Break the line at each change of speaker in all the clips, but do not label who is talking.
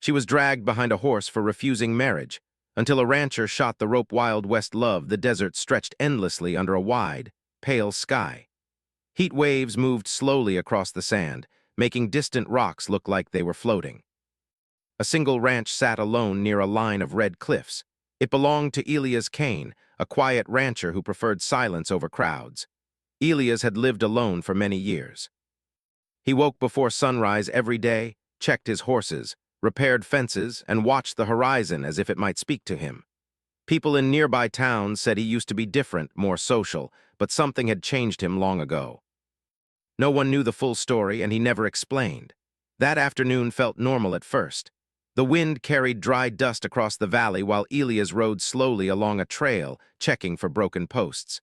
She was dragged behind a horse for refusing marriage, until a rancher shot the rope. Wild West love, the desert stretched endlessly under a wide, pale sky. Heat waves moved slowly across the sand, making distant rocks look like they were floating. A single ranch sat alone near a line of red cliffs. It belonged to Elias Kane, a quiet rancher who preferred silence over crowds. Elias had lived alone for many years. He woke before sunrise every day, checked his horses, repaired fences, and watched the horizon as if it might speak to him. People in nearby towns said he used to be different, more social, but something had changed him long ago. No one knew the full story, and he never explained. That afternoon felt normal at first. The wind carried dry dust across the valley while Elias rode slowly along a trail, checking for broken posts.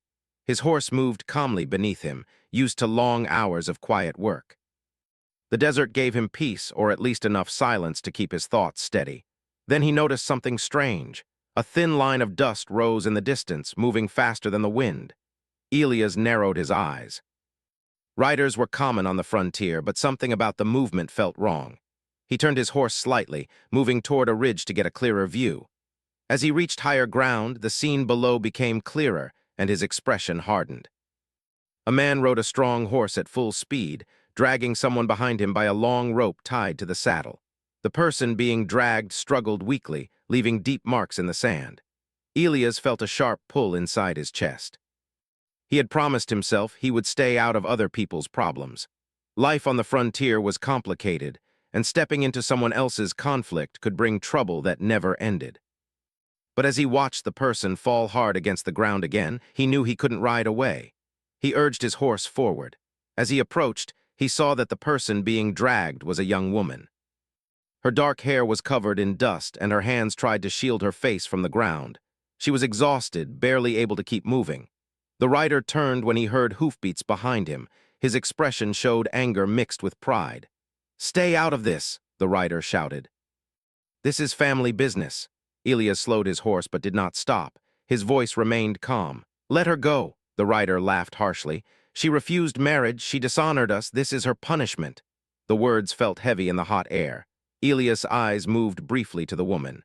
His horse moved calmly beneath him, used to long hours of quiet work. The desert gave him peace, or at least enough silence to keep his thoughts steady. Then he noticed something strange. A thin line of dust rose in the distance, moving faster than the wind. Elias narrowed his eyes. Riders were common on the frontier, but something about the movement felt wrong. He turned his horse slightly, moving toward a ridge to get a clearer view. As he reached higher ground, the scene below became clearer, and his expression hardened. A man rode a strong horse at full speed, dragging someone behind him by a long rope tied to the saddle. The person being dragged struggled weakly, leaving deep marks in the sand. Elias felt a sharp pull inside his chest. He had promised himself he would stay out of other people's problems. Life on the frontier was complicated, and stepping into someone else's conflict could bring trouble that never ended. But as he watched the person fall hard against the ground again, he knew he couldn't ride away. He urged his horse forward. As he approached, he saw that the person being dragged was a young woman. Her dark hair was covered in dust, and her hands tried to shield her face from the ground. She was exhausted, barely able to keep moving. The rider turned when he heard hoofbeats behind him. His expression showed anger mixed with pride. "Stay out of this," the rider shouted. "This is family business." Elias slowed his horse but did not stop. His voice remained calm. "Let her go," the rider laughed harshly. "She refused marriage, she dishonored us, this is her punishment." The words felt heavy in the hot air. Elias' eyes moved briefly to the woman.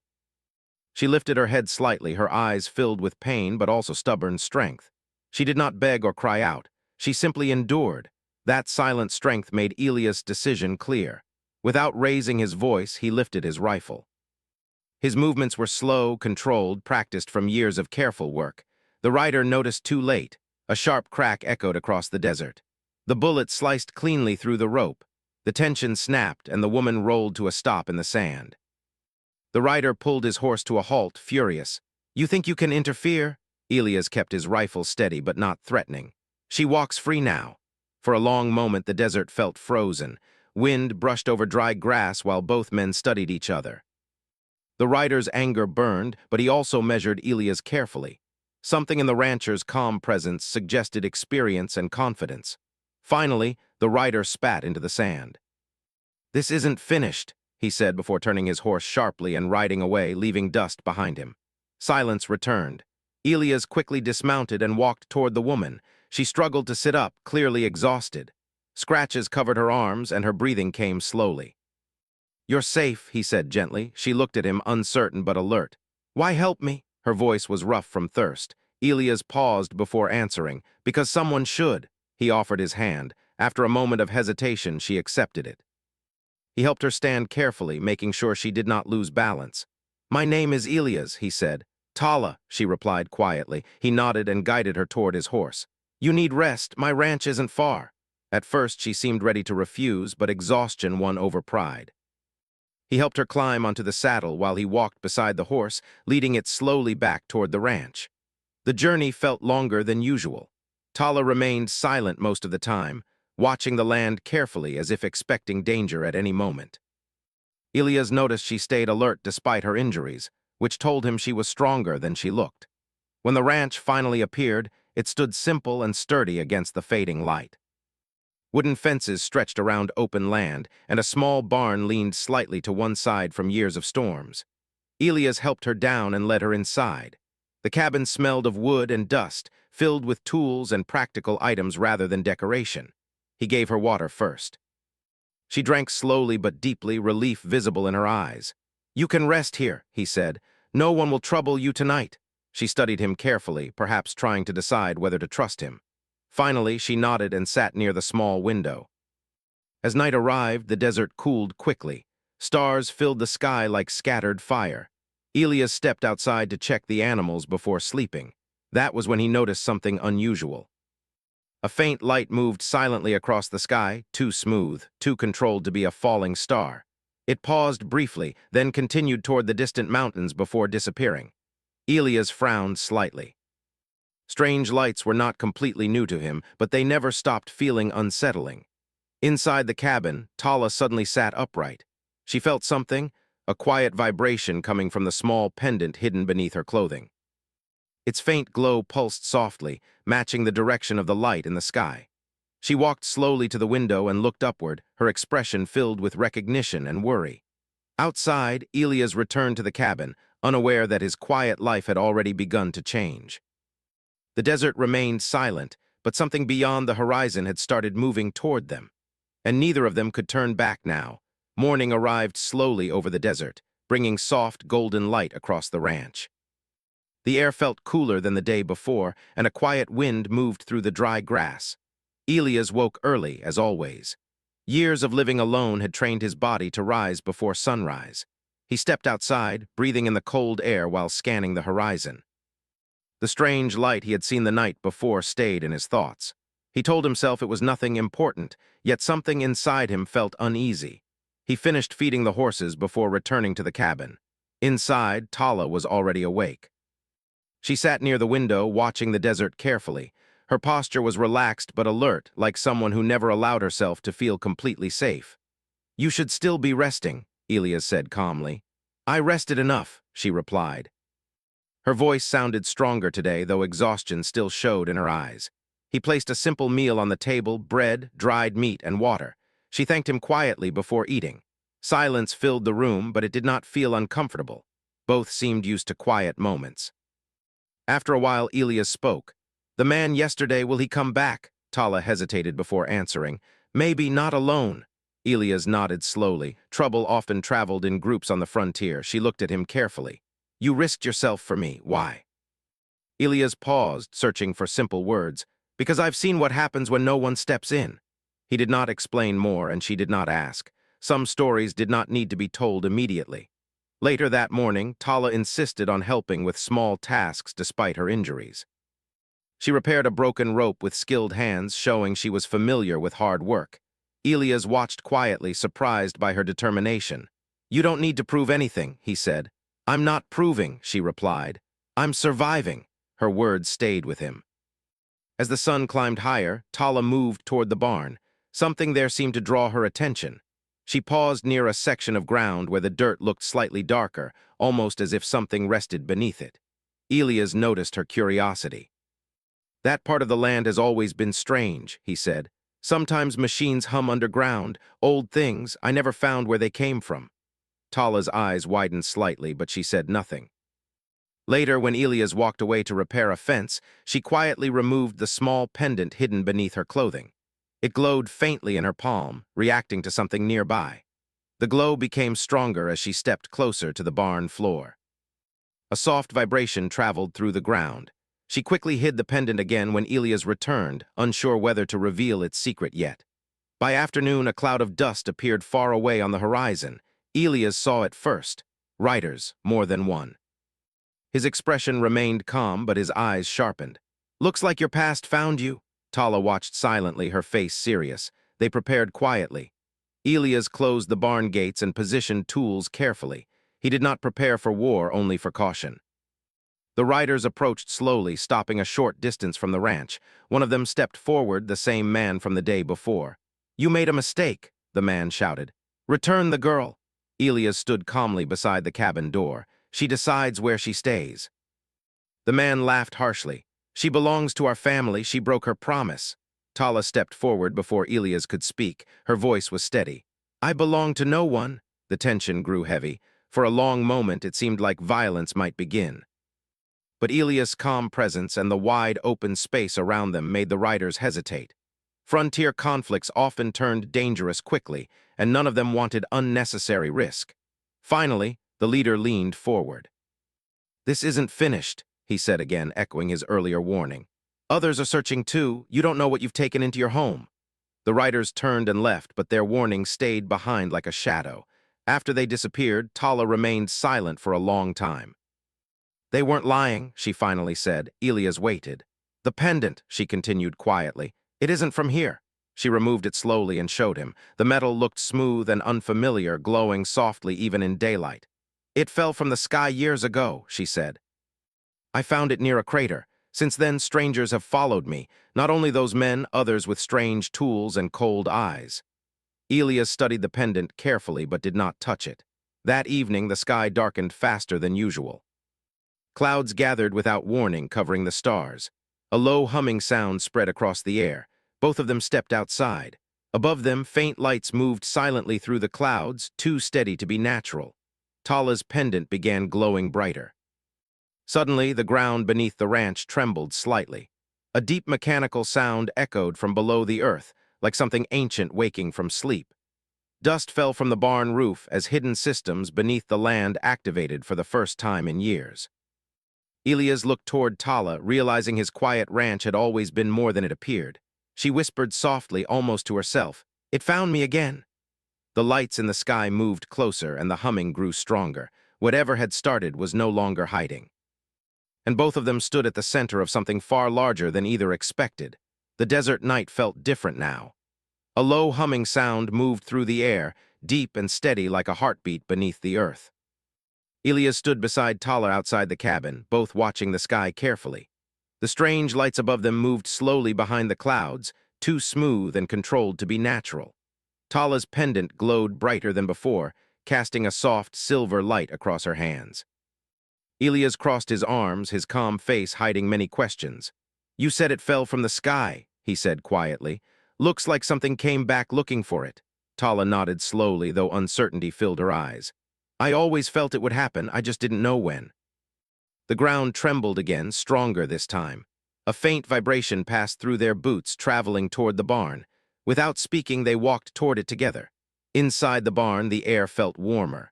She lifted her head slightly, her eyes filled with pain but also stubborn strength. She did not beg or cry out. She simply endured. That silent strength made Elias' decision clear. Without raising his voice, he lifted his rifle. His movements were slow, controlled, practiced from years of careful work. The rider noticed too late. A sharp crack echoed across the desert. The bullet sliced cleanly through the rope. The tension snapped, and the woman rolled to a stop in the sand. The rider pulled his horse to a halt, furious. "You think you can interfere?" Elias kept his rifle steady but not threatening. "She walks free now." For a long moment the desert felt frozen. Wind brushed over dry grass while both men studied each other. The rider's anger burned, but he also measured Elias carefully. Something in the rancher's calm presence suggested experience and confidence. Finally, the rider spat into the sand. "This isn't finished," he said before turning his horse sharply and riding away, leaving dust behind him. Silence returned. Elias quickly dismounted and walked toward the woman. She struggled to sit up, clearly exhausted. Scratches covered her arms, and her breathing came slowly. "You're safe," he said gently. She looked at him, uncertain but alert. "Why help me?" Her voice was rough from thirst. Elias paused before answering. "Because someone should." He offered his hand. After a moment of hesitation, she accepted it. He helped her stand carefully, making sure she did not lose balance. "My name is Elias," he said. "Tala," she replied quietly. He nodded and guided her toward his horse. "You need rest. My ranch isn't far." At first, she seemed ready to refuse, but exhaustion won over pride. He helped her climb onto the saddle while he walked beside the horse, leading it slowly back toward the ranch. The journey felt longer than usual. Tala remained silent most of the time, watching the land carefully as if expecting danger at any moment. Elias noticed she stayed alert despite her injuries, which told him she was stronger than she looked. When the ranch finally appeared, it stood simple and sturdy against the fading light. Wooden fences stretched around open land, and a small barn leaned slightly to one side from years of storms. Elias helped her down and led her inside. The cabin smelled of wood and dust, filled with tools and practical items rather than decoration. He gave her water first. She drank slowly but deeply, relief visible in her eyes. "You can rest here," he said. "No one will trouble you tonight." She studied him carefully, perhaps trying to decide whether to trust him. Finally, she nodded and sat near the small window. As night arrived, the desert cooled quickly. Stars filled the sky like scattered fire. Elias stepped outside to check the animals before sleeping. That was when he noticed something unusual. A faint light moved silently across the sky, too smooth, too controlled to be a falling star. It paused briefly, then continued toward the distant mountains before disappearing. Elias frowned slightly. Strange lights were not completely new to him, but they never stopped feeling unsettling. Inside the cabin, Tala suddenly sat upright. She felt something, a quiet vibration coming from the small pendant hidden beneath her clothing. Its faint glow pulsed softly, matching the direction of the light in the sky. She walked slowly to the window and looked upward, her expression filled with recognition and worry. Outside, Elias returned to the cabin, unaware that his quiet life had already begun to change. The desert remained silent, but something beyond the horizon had started moving toward them. And neither of them could turn back now. Morning arrived slowly over the desert, bringing soft, golden light across the ranch. The air felt cooler than the day before, and a quiet wind moved through the dry grass. Elias woke early, as always. Years of living alone had trained his body to rise before sunrise. He stepped outside, breathing in the cold air while scanning the horizon. The strange light he had seen the night before stayed in his thoughts. He told himself it was nothing important, yet something inside him felt uneasy. He finished feeding the horses before returning to the cabin. Inside, Tala was already awake. She sat near the window, watching the desert carefully. Her posture was relaxed but alert, like someone who never allowed herself to feel completely safe. "You should still be resting," Elias said calmly. "I rested enough," she replied. Her voice sounded stronger today, though exhaustion still showed in her eyes. He placed a simple meal on the table, bread, dried meat, and water. She thanked him quietly before eating. Silence filled the room, but it did not feel uncomfortable. Both seemed used to quiet moments. After a while, Elias spoke. "The man yesterday, will he come back?" Tala hesitated before answering. "Maybe not alone." Elias nodded slowly. Trouble often traveled in groups on the frontier. She looked at him carefully. "You risked yourself for me. Why?" Elias paused, searching for simple words. "Because I've seen what happens when no one steps in." He did not explain more, and she did not ask. Some stories did not need to be told immediately. Later that morning, Tala insisted on helping with small tasks despite her injuries. She repaired a broken rope with skilled hands, showing she was familiar with hard work. Elias watched quietly, surprised by her determination. "You don't need to prove anything," he said. "I'm not proving," she replied. "I'm surviving." Her words stayed with him. As the sun climbed higher, Tala moved toward the barn. Something there seemed to draw her attention. She paused near a section of ground where the dirt looked slightly darker, almost as if something rested beneath it. Elias noticed her curiosity. "That part of the land has always been strange," he said. "Sometimes machines hum underground, old things, I never found where they came from." Tala's eyes widened slightly, but she said nothing. Later, when Elias walked away to repair a fence, she quietly removed the small pendant hidden beneath her clothing. It glowed faintly in her palm, reacting to something nearby. The glow became stronger as she stepped closer to the barn floor. A soft vibration traveled through the ground. She quickly hid the pendant again when Elias returned, unsure whether to reveal its secret yet. By afternoon, a cloud of dust appeared far away on the horizon. Elias saw it first. Riders, more than one. His expression remained calm, but his eyes sharpened. "Looks like your past found you." Tala watched silently, her face serious. They prepared quietly. Elias closed the barn gates and positioned tools carefully. He did not prepare for war, only for caution. The riders approached slowly, stopping a short distance from the ranch. One of them stepped forward, the same man from the day before. "You made a mistake," the man shouted. "Return the girl." Elias stood calmly beside the cabin door. "She decides where she stays." The man laughed harshly. "She belongs to our family. She broke her promise." Tala stepped forward before Elias could speak. Her voice was steady. "I belong to no one." The tension grew heavy. For a long moment, it seemed like violence might begin. But Elias' calm presence and the wide open space around them made the riders hesitate. Frontier conflicts often turned dangerous quickly, and none of them wanted unnecessary risk. Finally, The leader leaned forward. "This isn't finished," he said again, echoing his earlier warning. "Others are searching too. You don't know what you've taken into your home." The riders turned and left, but their warning stayed behind like a shadow. After they disappeared, Tala remained silent for a long time. "They weren't lying," she finally said. Elias waited. "The pendant," she continued quietly. "It isn't from here." She removed it slowly and showed him. The metal looked smooth and unfamiliar, glowing softly even in daylight. "It fell from the sky years ago," she said. "I found it near a crater. Since then, strangers have followed me. Not only those men, others with strange tools and cold eyes." Elias studied the pendant carefully but did not touch it. That evening, the sky darkened faster than usual. Clouds gathered without warning, covering the stars. A low humming sound spread across the air. Both of them stepped outside. Above them, faint lights moved silently through the clouds, too steady to be natural. Tala's pendant began glowing brighter. Suddenly, the ground beneath the ranch trembled slightly. A deep mechanical sound echoed from below the earth, like something ancient waking from sleep. Dust fell from the barn roof as hidden systems beneath the land activated for the first time in years. Elias looked toward Tala, realizing his quiet ranch had always been more than it appeared. She whispered softly, almost to herself, "It found me again." The lights in the sky moved closer and the humming grew stronger. Whatever had started was no longer hiding. And both of them stood at the center of something far larger than either expected. The desert night felt different now. A low humming sound moved through the air, deep and steady like a heartbeat beneath the earth. Elias stood beside Tala outside the cabin, both watching the sky carefully. The strange lights above them moved slowly behind the clouds, too smooth and controlled to be natural. Tala's pendant glowed brighter than before, casting a soft, silver light across her hands. Elias crossed his arms, his calm face hiding many questions. "You said it fell from the sky," he said quietly. "Looks like something came back looking for it." Tala nodded slowly, though uncertainty filled her eyes. "I always felt it would happen, I just didn't know when." The ground trembled again, stronger this time. A faint vibration passed through their boots, traveling toward the barn. Without speaking, they walked toward it together. Inside the barn, the air felt warmer.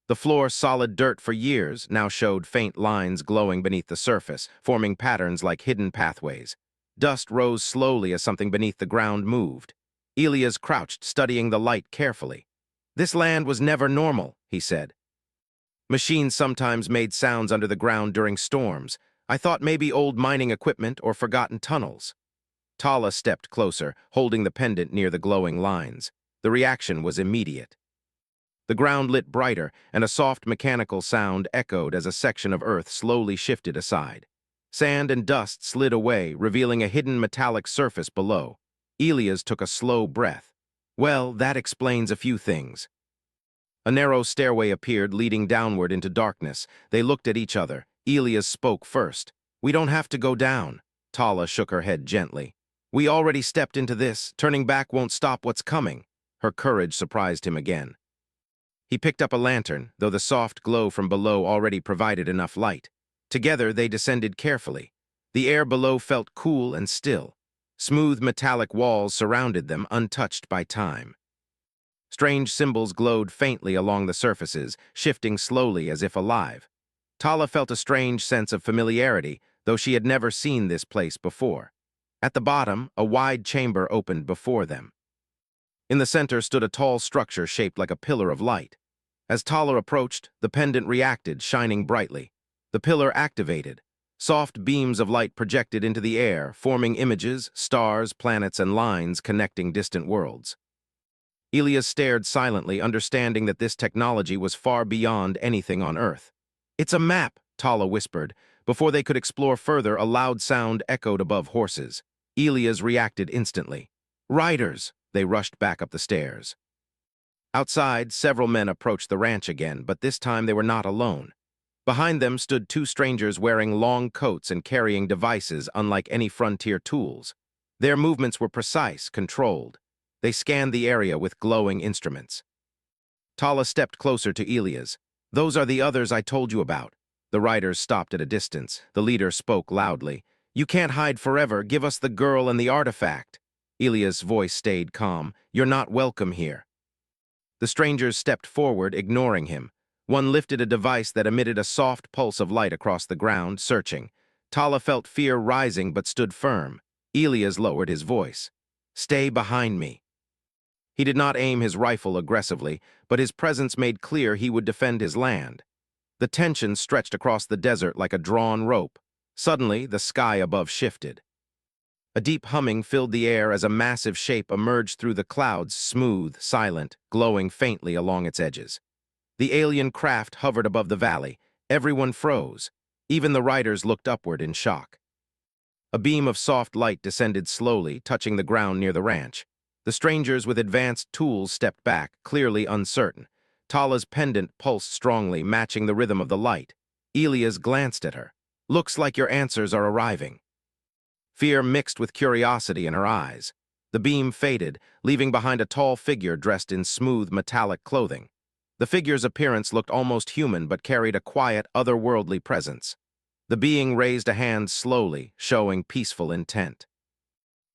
The floor, solid dirt for years, now showed faint lines glowing beneath the surface, forming patterns like hidden pathways. Dust rose slowly as something beneath the ground moved. Elias crouched, studying the light carefully. "This land was never normal," he said. "Machines sometimes made sounds under the ground during storms. I thought maybe old mining equipment or forgotten tunnels." Tala stepped closer, holding the pendant near the glowing lines. The reaction was immediate. The ground lit brighter, and a soft mechanical sound echoed as a section of earth slowly shifted aside. Sand and dust slid away, revealing a hidden metallic surface below. Elias took a slow breath. "Well, that explains a few things." A narrow stairway appeared, leading downward into darkness. They looked at each other. Elias spoke first. "We don't have to go down." Tala shook her head gently. "We already stepped into this. Turning back won't stop what's coming." Her courage surprised him again. He picked up a lantern, though the soft glow from below already provided enough light. Together, they descended carefully. The air below felt cool and still. Smooth metallic walls surrounded them, untouched by time. Strange symbols glowed faintly along the surfaces, shifting slowly as if alive. Tala felt a strange sense of familiarity, though she had never seen this place before. At the bottom, a wide chamber opened before them. In the center stood a tall structure shaped like a pillar of light. As Tala approached, the pendant reacted, shining brightly. The pillar activated. Soft beams of light projected into the air, forming images, stars, planets, and lines connecting distant worlds. Elias stared silently, understanding that this technology was far beyond anything on Earth. "It's a map," Tala whispered. Before they could explore further, a loud sound echoed above horses. Elias reacted instantly. "Riders!" They rushed back up the stairs. Outside, several men approached the ranch again, but this time they were not alone. Behind them stood two strangers wearing long coats and carrying devices unlike any frontier tools. Their movements were precise, controlled. They scanned the area with glowing instruments. Tala stepped closer to Elias. "Those are the others I told you about." The riders stopped at a distance. The leader spoke loudly. "You can't hide forever. Give us the girl and the artifact." Elias' voice stayed calm. "You're not welcome here." The strangers stepped forward, ignoring him. One lifted a device that emitted a soft pulse of light across the ground, searching. Tala felt fear rising but stood firm. Elias lowered his voice. "Stay behind me." He did not aim his rifle aggressively, but his presence made clear he would defend his land. The tension stretched across the desert like a drawn rope. Suddenly, the sky above shifted. A deep humming filled the air as a massive shape emerged through the clouds, smooth, silent, glowing faintly along its edges. The alien craft hovered above the valley. Everyone froze. Even the riders looked upward in shock. A beam of soft light descended slowly, touching the ground near the ranch. The strangers with advanced tools stepped back, clearly uncertain. Tala's pendant pulsed strongly, matching the rhythm of the light. Elias glanced at her. "Looks like your answers are arriving." Fear mixed with curiosity in her eyes. The beam faded, leaving behind a tall figure dressed in smooth, metallic clothing. The figure's appearance looked almost human but carried a quiet, otherworldly presence. The being raised a hand slowly, showing peaceful intent.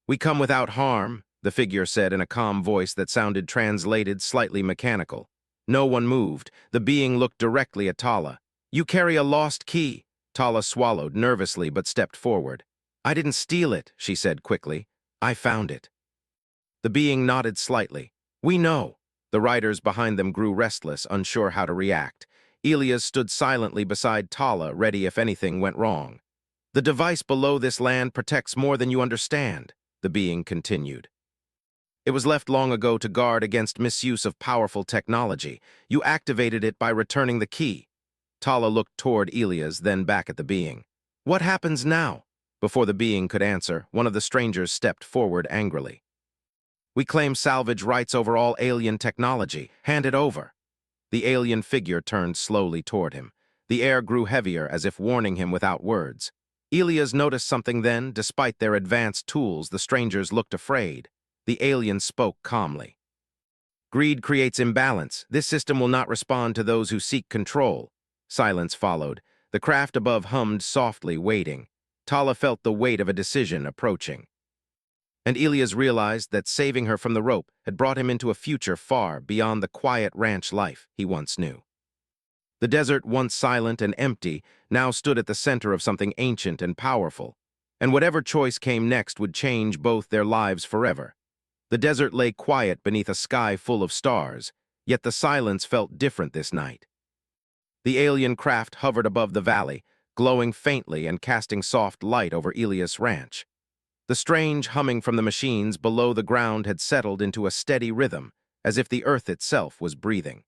"We come without harm," the figure said in a calm voice that sounded translated slightly mechanical. No one moved. The being looked directly at Tala. "You carry a lost key." Tala swallowed nervously but stepped forward. "I didn't steal it," she said quickly. "I found it." The being nodded slightly. "We know." The riders behind them grew restless, unsure how to react. Elias stood silently beside Tala, ready if anything went wrong. "The device below this land protects more than you understand," the being continued. "It was left long ago to guard against misuse of powerful technology. You activated it by returning the key." Tala looked toward Elias, then back at the being. "What happens now?" Before the being could answer, one of the strangers stepped forward angrily. "We claim salvage rights over all alien technology. Hand it over." The alien figure turned slowly toward him. The air grew heavier, as if warning him without words. Elias noticed something then. Despite their advanced tools, the strangers looked afraid. The alien spoke calmly. "Greed creates imbalance. This system will not respond to those who seek control." Silence followed. The craft above hummed softly, waiting. Tala felt the weight of a decision approaching. And Elias realized that saving her from the rope had brought him into a future far beyond the quiet ranch life he once knew. The desert, once silent and empty, now stood at the center of something ancient and powerful, and whatever choice came next would change both their lives forever. The desert lay quiet beneath a sky full of stars, yet the silence felt different this night. The alien craft hovered above the valley, glowing faintly and casting soft light over Elias Ranch. The strange humming from the machines below the ground had settled into a steady rhythm, as if the earth itself was breathing.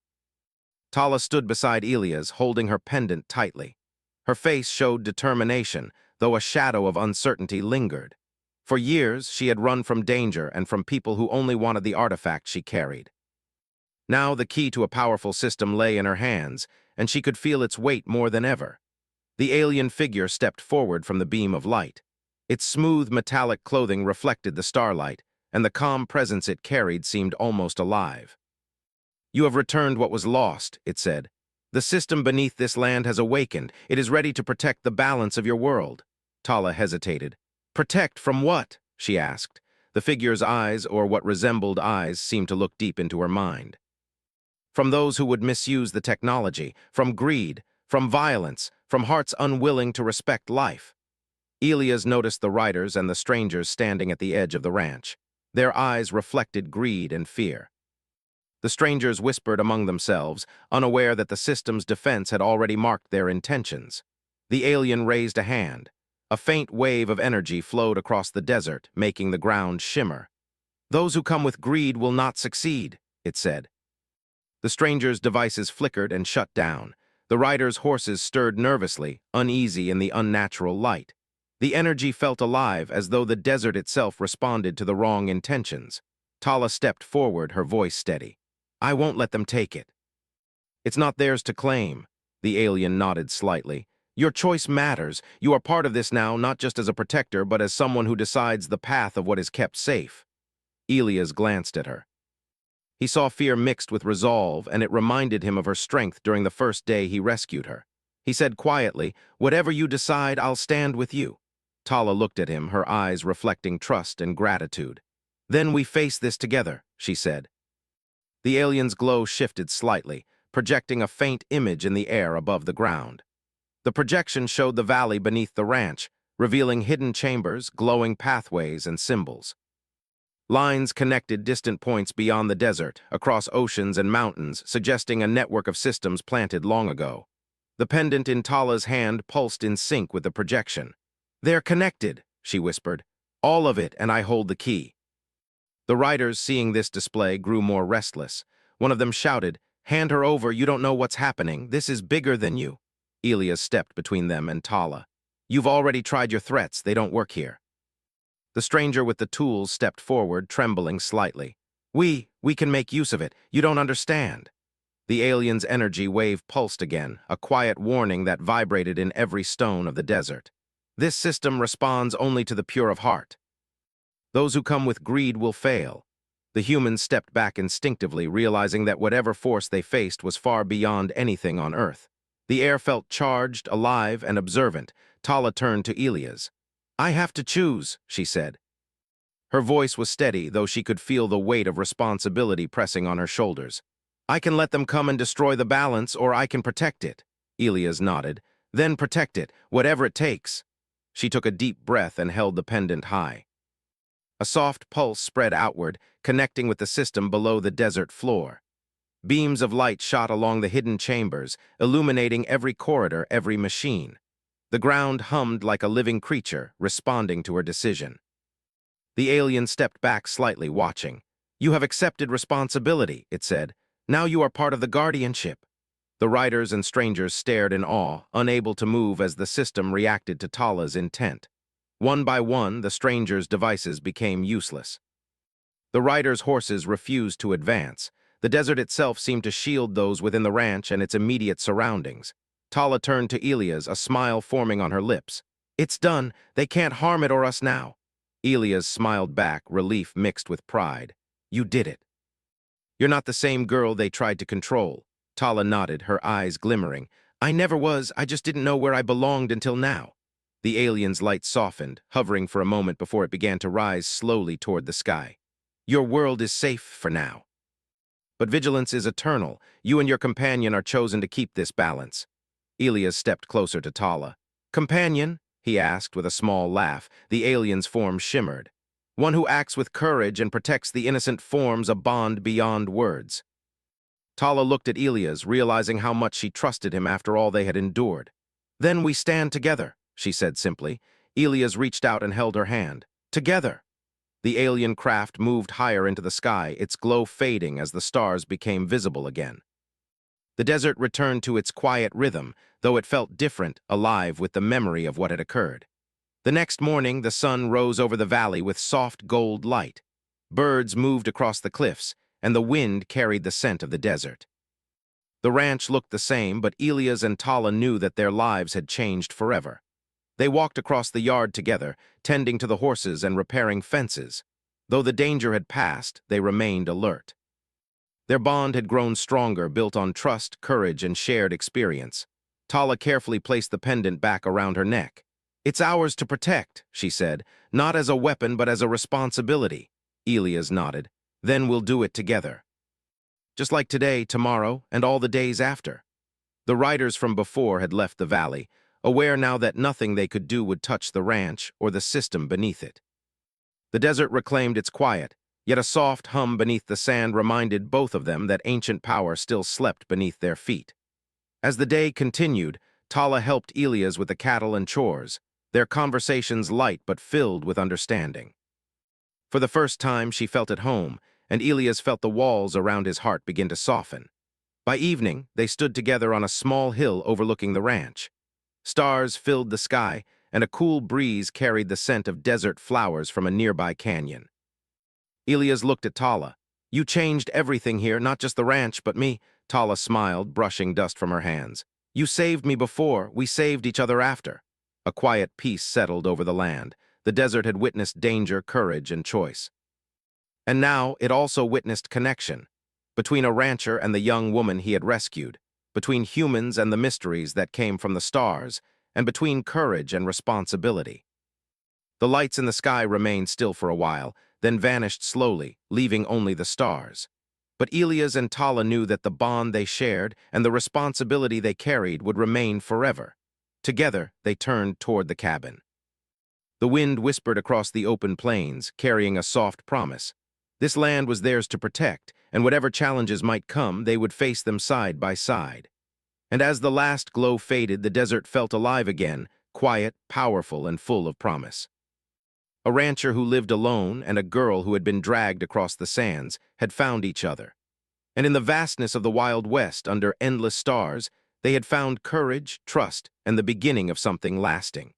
Tala stood beside Elias, holding her pendant tightly. Her face showed determination, though a shadow of uncertainty lingered. For years, she had run from danger and from people who only wanted the artifact she carried. Now the key to a powerful system lay in her hands, and she could feel its weight more than ever. The alien figure stepped forward from the beam of light. Its smooth metallic clothing reflected the starlight, and the calm presence it carried seemed almost alive. "You have returned what was lost," it said. "The system beneath this land has awakened. It is ready to protect the balance of your world." Tala hesitated. "Protect from what?" she asked. The figure's eyes, or what resembled eyes, seemed to look deep into her mind. "From those who would misuse the technology, from greed, from violence, from hearts unwilling to respect life." Elias noticed the riders and the strangers standing at the edge of the ranch. Their eyes reflected greed and fear. The strangers whispered among themselves, unaware that the system's defense had already marked their intentions. The alien raised a hand. A faint wave of energy flowed across the desert, making the ground shimmer. "Those who come with greed will not succeed," it said. The strangers' devices flickered and shut down. The riders' horses stirred nervously, uneasy in the unnatural light. The energy felt alive, as though the desert itself responded to the wrong intentions. Tala stepped forward, her voice steady. "I won't let them take it." "It's not theirs to claim." The alien nodded slightly. "Your choice matters. You are part of this now, not just as a protector, but as someone who decides the path of what is kept safe." Elias glanced at her. He saw fear mixed with resolve, and it reminded him of her strength during the first day he rescued her. He said quietly, "Whatever you decide, I'll stand with you." Tala looked at him, her eyes reflecting trust and gratitude. "Then we face this together," she said. The alien's glow shifted slightly, projecting a faint image in the air above the ground. The projection showed the valley beneath the ranch, revealing hidden chambers, glowing pathways, and symbols. Lines connected distant points beyond the desert, across oceans and mountains, suggesting a network of systems planted long ago. The pendant in Tala's hand pulsed in sync with the projection. "They're connected," she whispered. "All of it, and I hold the key." The riders, seeing this display, grew more restless. One of them shouted, "Hand her over, you don't know what's happening. This is bigger than you." Elias stepped between them and Tala. "You've already tried your threats, they don't work here." The stranger with the tools stepped forward, trembling slightly. We can make use of it. You don't understand." The alien's energy wave pulsed again, a quiet warning that vibrated in every stone of the desert. "This system responds only to the pure of heart. Those who come with greed will fail." The humans stepped back instinctively, realizing that whatever force they faced was far beyond anything on Earth. The air felt charged, alive, and observant. Tala turned to Elias. "I have to choose," she said. Her voice was steady, though she could feel the weight of responsibility pressing on her shoulders. "I can let them come and destroy the balance, or I can protect it." Elias nodded. "Then protect it, whatever it takes." She took a deep breath and held the pendant high. A soft pulse spread outward, connecting with the system below the desert floor. Beams of light shot along the hidden chambers, illuminating every corridor, every machine. The ground hummed like a living creature, responding to her decision. The alien stepped back slightly, watching. "You have accepted responsibility," it said. "Now you are part of the guardianship." The riders and strangers stared in awe, unable to move as the system reacted to Tala's intent. One by one, the strangers' devices became useless. The riders' horses refused to advance. The desert itself seemed to shield those within the ranch and its immediate surroundings. Tala turned to Elias, a smile forming on her lips. "It's done. They can't harm it or us now." Elias smiled back, relief mixed with pride. "You did it." "You're not the same girl they tried to control." Tala nodded, her eyes glimmering. "I never was, I just didn't know where I belonged until now." The alien's light softened, hovering for a moment before it began to rise slowly toward the sky. "Your world is safe for now. But vigilance is eternal. You and your companion are chosen to keep this balance." Elias stepped closer to Tala. "Companion?" he asked with a small laugh. The alien's form shimmered. "One who acts with courage and protects the innocent forms a bond beyond words." Tala looked at Elias, realizing how much she trusted him after all they had endured. "Then we stand together," she said simply. Elias reached out and held her hand. "Together." The alien craft moved higher into the sky, its glow fading as the stars became visible again. The desert returned to its quiet rhythm, though it felt different, alive with the memory of what had occurred. The next morning, the sun rose over the valley with soft gold light. Birds moved across the cliffs, and the wind carried the scent of the desert. The ranch looked the same, but Elias and Tala knew that their lives had changed forever. They walked across the yard together, tending to the horses and repairing fences. Though the danger had passed, they remained alert. Their bond had grown stronger, built on trust, courage, and shared experience. Tala carefully placed the pendant back around her neck. "It's ours to protect," she said, "not as a weapon but as a responsibility." Elias nodded. "Then we'll do it together. Just like today, tomorrow, and all the days after." The riders from before had left the valley, aware now that nothing they could do would touch the ranch or the system beneath it. The desert reclaimed its quiet, yet a soft hum beneath the sand reminded both of them that ancient power still slept beneath their feet. As the day continued, Tala helped Elias with the cattle and chores, their conversations light but filled with understanding. For the first time, she felt at home, and Elias felt the walls around his heart begin to soften. By evening, they stood together on a small hill overlooking the ranch. Stars filled the sky, and a cool breeze carried the scent of desert flowers from a nearby canyon. Elias looked at Tala. "You changed everything here, not just the ranch, but me." Tala smiled, brushing dust from her hands. "You saved me before, we saved each other after." A quiet peace settled over the land. The desert had witnessed danger, courage, and choice. And now it also witnessed connection. Between a rancher and the young woman he had rescued, between humans and the mysteries that came from the stars, and between courage and responsibility. The lights in the sky remained still for a while, then vanished slowly, leaving only the stars. But Elias and Tala knew that the bond they shared and the responsibility they carried would remain forever. Together, they turned toward the cabin. The wind whispered across the open plains, carrying a soft promise. This land was theirs to protect, and whatever challenges might come, they would face them side by side. And as the last glow faded, the desert felt alive again, quiet, powerful, and full of promise. A rancher who lived alone and a girl who had been dragged across the sands had found each other. And in the vastness of the Wild West, under endless stars, they had found courage, trust, and the beginning of something lasting.